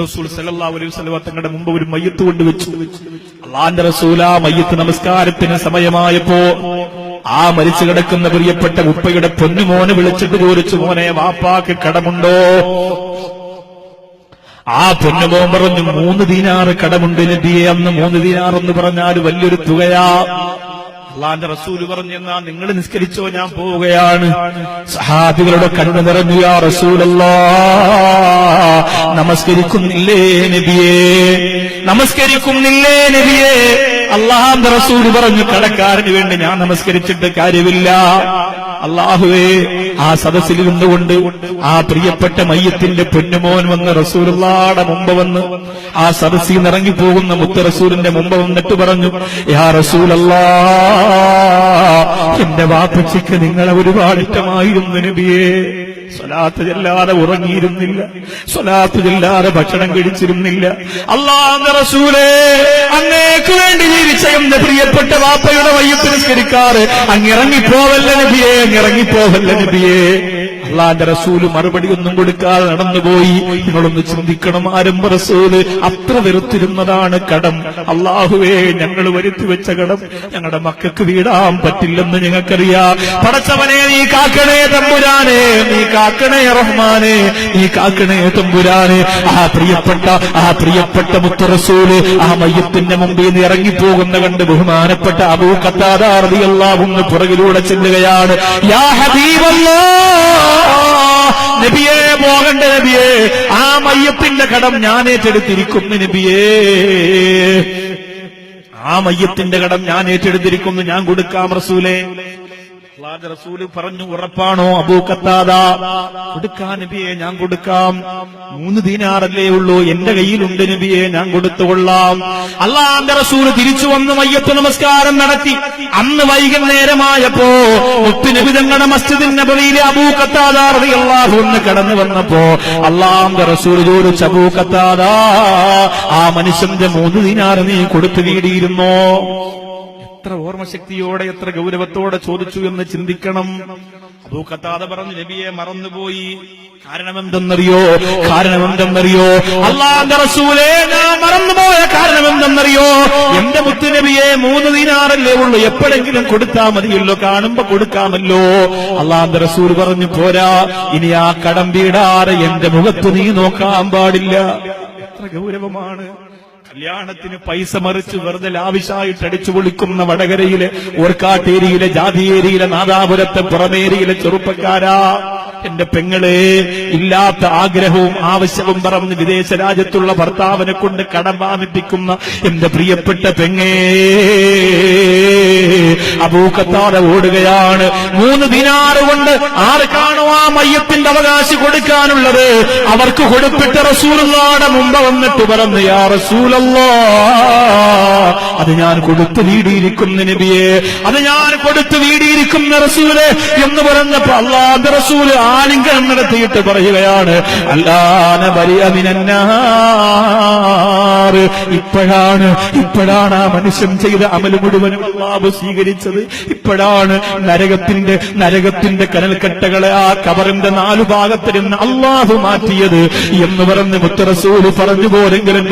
റസൂൽ സല്ലല്ലാഹു അലൈഹി വസല്ലം തങ്ങളുടെ മുമ്പ് ഒരു മയ്യത്ത് കൊണ്ടുവച്ചു. അള്ളാന്റെ റസൂൽ ആ മയ്യത്ത് നമസ്കാരത്തിന് സമയമായപ്പോ ആ മരിച്ചു കിടക്കുന്ന പ്രിയപ്പെട്ട ഉപ്പയുടെ പൊന്നുമോനെ വിളിച്ചിട്ട് ചോദിച്ചു, മോനെ വാപ്പാക്ക് കടമുണ്ടോ? ആ പൊന്നുമോൻ പറഞ്ഞു, 3 ദീനാറ് കടമുണ്ട് നബിയെ. അന്ന് 3 ദീനാർ എന്ന് പറഞ്ഞാൽ വലിയൊരു തുകയാ. അള്ളാന്റെ റസൂല് പറഞ്ഞു, എന്നാ നിങ്ങൾ നിസ്കരിച്ചോ, ഞാൻ പോവുകയാണ്. സഹാബികളുടെ കണ്ണ് നിറഞ്ഞു, യാ റസൂലല്ലാഹ്, നമസ്കരിക്കുന്നില്ലേ നബിയേ, നമസ്കരിക്കുന്നില്ലേ നബിയേ? അള്ളാന്റെ റസൂല് പറഞ്ഞു, കടക്കാരന് വേണ്ടി ഞാൻ നമസ്കരിച്ചിട്ട് കാര്യമില്ല. അല്ലാഹുവേ, ആ സദസ്സിൽ നിന്നുകൊണ്ട് ആ പ്രിയപ്പെട്ട മയ്യത്തിന്റെ പൊന്നുമോൻ വന്ന് റസൂലുള്ളാഹിയുടെ മുമ്പ് വന്ന് ആ സദസ്സിൽ നിന്ന് ഇറങ്ങിപ്പോകുന്ന മുത്ത് റസൂലിന്റെ മുമ്പ് വന്നിട്ട് പറഞ്ഞു, യാ റസൂലല്ലാഹ്, എന്റെ വാപ്പച്ചിക്ക് നിങ്ങളെ ഒരുപാട് ഇഷ്ടമായിരുന്നു നബിയേ. സ്വലാത്ത് ചെല്ലാതെ ഉറങ്ങിയിരുന്നില്ല, സ്വലാത്ത് ചെല്ലാതെ ഭക്ഷണം കഴിച്ചിരുന്നില്ല. അല്ലാഹുവിന്റെ റസൂലേ, അങ്ങേക്ക് വേണ്ടി ജീവിച്ച എന്റെ പ്രിയപ്പെട്ട വാപ്പയുടെ മയ്യത്ത് നിസ്കരിക്കാറ് അങ്ങിറങ്ങിപ്പോവല്ല നബിയേ, അങ്ങിറങ്ങിപ്പോവല്ല നബിയേ. അള്ളാന്റെ റസൂല് മറുപടി ഒന്നും കൊടുക്കാതെ നടന്നുപോയി. നിങ്ങളൊന്ന് ചിന്തിക്കണം, ആരംഭ റസൂല് അത്ര വെറുത്തിരുന്നതാണ് കടം. അള്ളാഹുവേ, ഞങ്ങൾ വരുത്തി വെച്ച കടം ഞങ്ങളുടെ മക്കൾക്ക് വീടാൻ പറ്റില്ലെന്ന് ഞങ്ങൾക്കറിയാം. പടച്ചവനെ, നീ കാക്കണേ തമ്പുരാനെ, നീ കാക്കണേ റഹ്മാനെ, നീ കാക്കണേ തമ്പുരാനെ. ആ പ്രിയപ്പെട്ട മുത്ത് റസൂല് ആ മയ്യത്തിന്റെ മുമ്പിൽ നിന്ന് ഇറങ്ങിപ്പോകുന്ന കണ്ട് ബഹുമാനപ്പെട്ട അബൂ ഖത്താദ റളിയല്ലാഹു അൻഹു പുറകിലൂടെ ചെല്ലുകയാണ്. യാ ഹബീബല്ലാഹ്, നബിയേ, പോകണ്ട നബിയേ, ആ മയ്യത്തിന്റെ കടം ഞാൻ ഏറ്റെടുത്തിരിക്കുന്നു നബിയേ, ആ മയ്യത്തിന്റെ കടം ഞാൻ ഏറ്റെടുത്തിരിക്കുന്നു, ഞാൻ കൊടുക്കാം റസൂലേ. അല്ലാഹുവിന്റെ റസൂല് പറഞ്ഞു, ഉറപ്പാണോ അബൂ ഖത്താദ? കൊടുക്കാം നബിയെ, ഞാൻ കൊടുക്കാം. 3 ദീനാറല്ലേ ഉള്ളൂ, എന്റെ കയ്യിലുണ്ട് നബിയെ, ഞാൻ കൊടുത്തുകൊള്ളാം. അല്ലാഹുവിന്റെ റസൂല് തിരിച്ചു വന്ന് മയ്യത്ത് നമസ്കാരം നടത്തി. അന്ന് വൈകുന്നേരമായപ്പോ മുത്തുനബി തങ്ങളുടെ മസ്ജിദുൻ നബവിയിലെ അബൂ ഖത്താദ റളിയല്ലാഹു അൻഹു കടന്നു വന്നപ്പോ അല്ലാഹുവിന്റെ റസൂല് ചോദിച്ചു, അബൂ ഖത്താദ, ആ മനുഷ്യന്റെ 3 ദീനാർ നീ കൊടുത്തു വീടിയിരുന്നോ? എത്ര ഓർമ്മശക്തിയോടെ, എത്ര ഗൗരവത്തോടെ ചോദിച്ചു എന്ന് ചിന്തിക്കണം. അബൂ ഖത്താദ പറഞ്ഞു, നബിയെ, മറന്നുപോയി. കാരണമെന്തെന്നറിയോ? അല്ലാഹുവിന്റെ റസൂലേ, ഞാൻ മറന്നുപോയ കാരണമെന്തെന്നറിയോ? എന്റെ മുത്തുനബിയെ, 3 ദീനാറല്ലേ ഉള്ളൂ, എപ്പോഴെങ്കിലും കൊടുത്താൽ മതിയല്ലോ, കാണുമ്പോ കൊടുക്കാമല്ലോ. അല്ലാഹുവിന്റെ റസൂൽ പറഞ്ഞു, പോരാ, ഇനി ആ കടം വീടാതെ എന്റെ മുഖത്ത് നീ നോക്കാൻ പാടില്ല. എത്ര ഗൗരവമാണ്! കല്യാണത്തിന് പൈസ മറിച്ച് വെറുതെ ലാവിശായിട്ട് അടിച്ചു പൊളിക്കുന്ന വടകരയിലെ, ഓർക്കാട്ടേരിയിലെ, ജാതിയേരിയിലെ, നാദാപുരത്തെ പുറമേരിയിലെ ചെറുപ്പക്കാരാ, എന്റെ പെങ്ങളെ, ഇല്ലാത്ത ആഗ്രഹവും ആവശ്യവും പറഞ്ഞ് വിദേശ രാജ്യത്തുള്ള ഭർത്താവിനെ കൊണ്ട് കടം വാങ്ങിപ്പിക്കുന്ന എന്റെ പ്രിയപ്പെട്ട പെങ്ങേ, അബൂ ഖത്താദ ഓടുകയാണ്. 3 ദീനാർ കൊണ്ട് ആർക്കാണോ ആ മയ്യത്തിന്റെ അവകാശി കൊടുക്കാനുള്ളത് അവർക്ക് കൊടുപ്പിട്ട റസൂലുള്ളാഹിയുടെ മുമ്പ് വന്നിട്ട് പറഞ്ഞു, യാ റസൂലല്ലാഹ്, അത് ഞാൻ കൊടുത്തു വീടിയിരിക്കുന്ന നബിയെ, അത് ഞാൻ കൊടുത്തു വീടിയിരിക്കുന്ന റസൂലേ എന്ന് പറഞ്ഞപ്പോ അല്ലാഹുവിന്റെ റസൂല് ആലിംഗനം നടത്തിയിട്ട് പറയുകയാണ്, അല്ലാന ബരിഅ മിനന്നാർ. ഇപ്പോഴാണ് ആ മനുഷ്യൻ ചെയ്ത അമൽ മുഴുവനും അല്ലാഹു സ്വീകരിച്ചത്. ഇപ്പോഴാണ് നരകത്തിന്റെ കനൽക്കട്ടകളെ ആ കബറിന്റെ 4 ഭാഗത്തിൽ നിന്ന് അല്ലാഹു മാറ്റിയത് എന്ന് പറഞ്ഞ് മുത്ത് റസൂല് പറഞ്ഞു. പോരെങ്കിലും